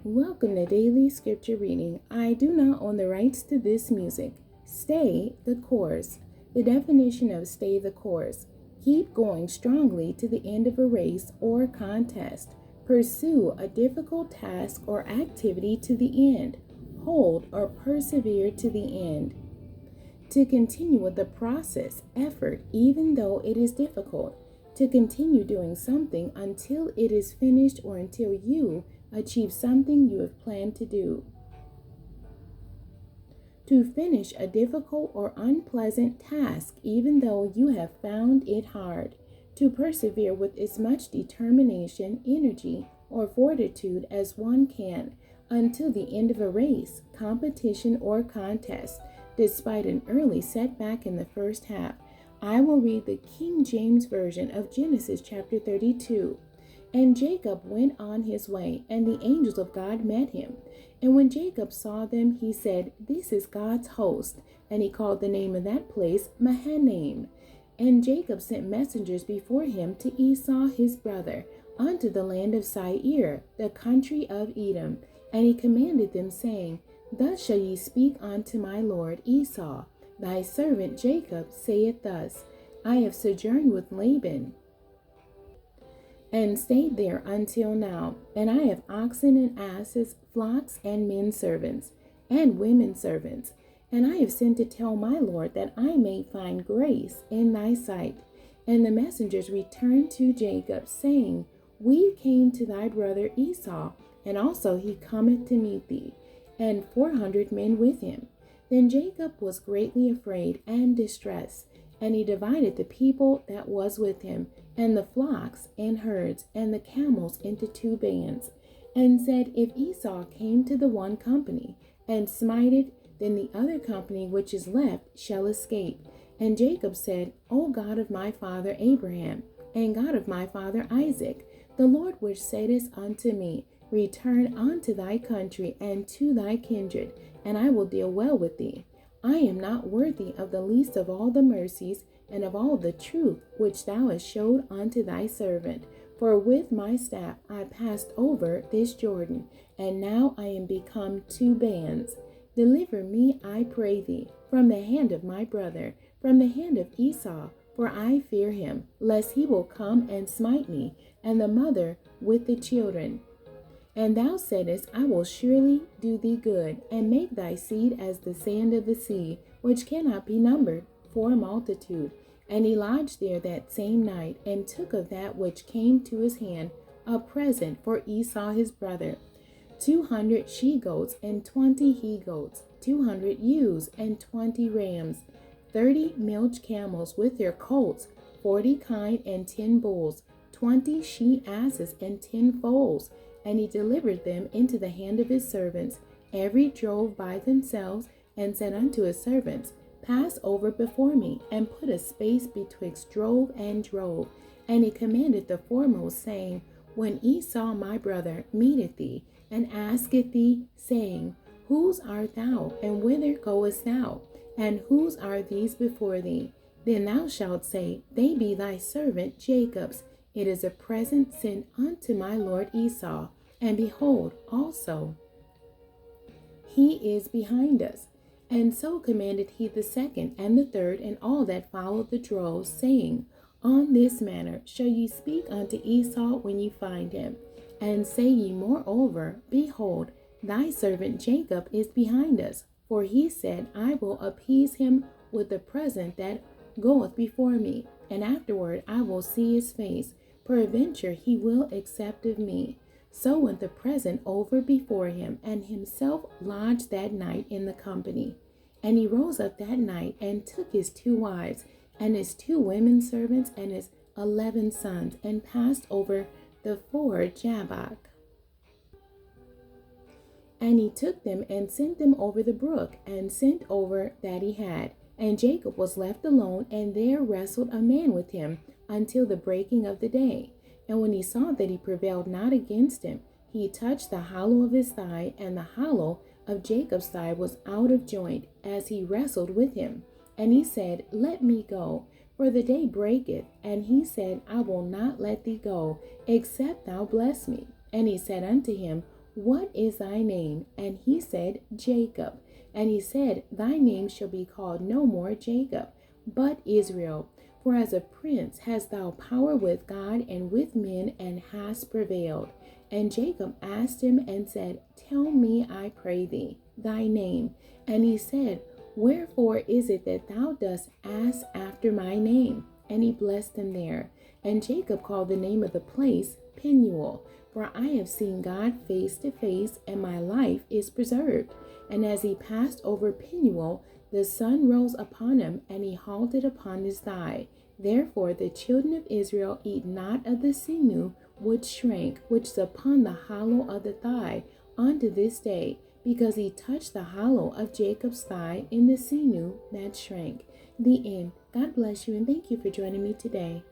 Welcome to Daily Scripture Reading. I do not own the rights to this music. Stay the course. The definition of stay the course. Keep going strongly to the end of a race or contest. Pursue a difficult task or activity to the end. Hold or persevere to the end. To continue with the process, effort, even though it is difficult. To continue doing something until it is finished or until you achieve something you have planned to do. To finish a difficult or unpleasant task even though you have found it hard. To persevere with as much determination, energy, or fortitude as one can until the end of a race, competition, or contest, despite an early setback in the first half. I will read the King James Version of Genesis chapter 32. And Jacob went on his way, and the angels of God met him. And when Jacob saw them, he said, "This is God's host." And he called the name of that place Mahanaim. And Jacob sent messengers before him to Esau his brother, unto the land of Seir, the country of Edom. And he commanded them, saying, Thus shall ye speak unto my lord Esau. Thy servant Jacob saith thus, I have sojourned with Laban, and stayed there until now, and I have oxen and asses, flocks and men servants, and women servants, and I have sent to tell my Lord that I may find grace in thy sight. And the messengers returned to Jacob, saying, We came to thy brother Esau, and also he cometh to meet thee, and 400 men with him. Then Jacob was greatly afraid and distressed, and he divided the people that was with him, and the flocks and herds and the camels into 2 bands, and said, If Esau came to the one company, and smited, then the other company which is left shall escape. And Jacob said, O God of my father Abraham, and God of my father Isaac, the Lord which saidest unto me, Return unto thy country and to thy kindred, and I will deal well with thee. I am not worthy of the least of all the mercies and of all the truth which thou hast showed unto thy servant. For with my staff I passed over this Jordan, and now I am become 2 bands. Deliver me, I pray thee, from the hand of my brother, from the hand of Esau, for I fear him, lest he will come and smite me, and the mother with the children. And thou saidest, I will surely do thee good, and make thy seed as the sand of the sea, which cannot be numbered for a multitude. And he lodged there that same night, and took of that which came to his hand a present for Esau his brother, 200 she-goats and 20 he-goats, 200 ewes and 20 rams, 30 milch camels with their colts, 40 kine and 10 bulls, 20 she-asses and 10 foals. And he delivered them into the hand of his servants. Every drove by themselves, and said unto his servants, Pass over before me, and put a space betwixt drove and drove. And he commanded the foremost, saying, When Esau my brother meeteth thee, and asketh thee, saying, Whose art thou, and whither goest thou? And whose are these before thee? Then thou shalt say, They be thy servant Jacob's. It is a present sent unto my lord Esau. And behold, also, he is behind us. And so commanded he the second and the third, and all that followed the droves, saying, On this manner shall ye speak unto Esau when ye find him. And say ye moreover, Behold, thy servant Jacob is behind us. For he said, I will appease him with the present that goeth before me, and afterward I will see his face. Peradventure he will accept of me. So went the present over before him, and himself lodged that night in the company. And he rose up that night, and took his 2 wives, and his 2 women servants, and his 11 sons, and passed over the ford Jabbok. And he took them, and sent them over the brook, and sent over that he had. And Jacob was left alone, and there wrestled a man with him until the breaking of the day. And when he saw that he prevailed not against him, he touched the hollow of his thigh, and the hollow of Jacob's thigh was out of joint, as he wrestled with him. And he said, Let me go, for the day breaketh. And he said, I will not let thee go, except thou bless me. And he said unto him, What is thy name? And he said, Jacob. And he said, Thy name shall be called no more Jacob, but Israel. For as a prince hast thou power with God and with men, and hast prevailed. And Jacob asked him and said, Tell me, I pray thee, thy name. And he said, Wherefore is it that thou dost ask after my name? And he blessed him there. And Jacob called the name of the place Peniel, for I have seen God face to face, and my life is preserved. And as he passed over Peniel, the sun rose upon him, and he halted upon his thigh. Therefore the children of Israel eat not of the sinew which shrank, which is upon the hollow of the thigh, unto this day, because he touched the hollow of Jacob's thigh in the sinew that shrank. The end. God bless you, and thank you for joining me today.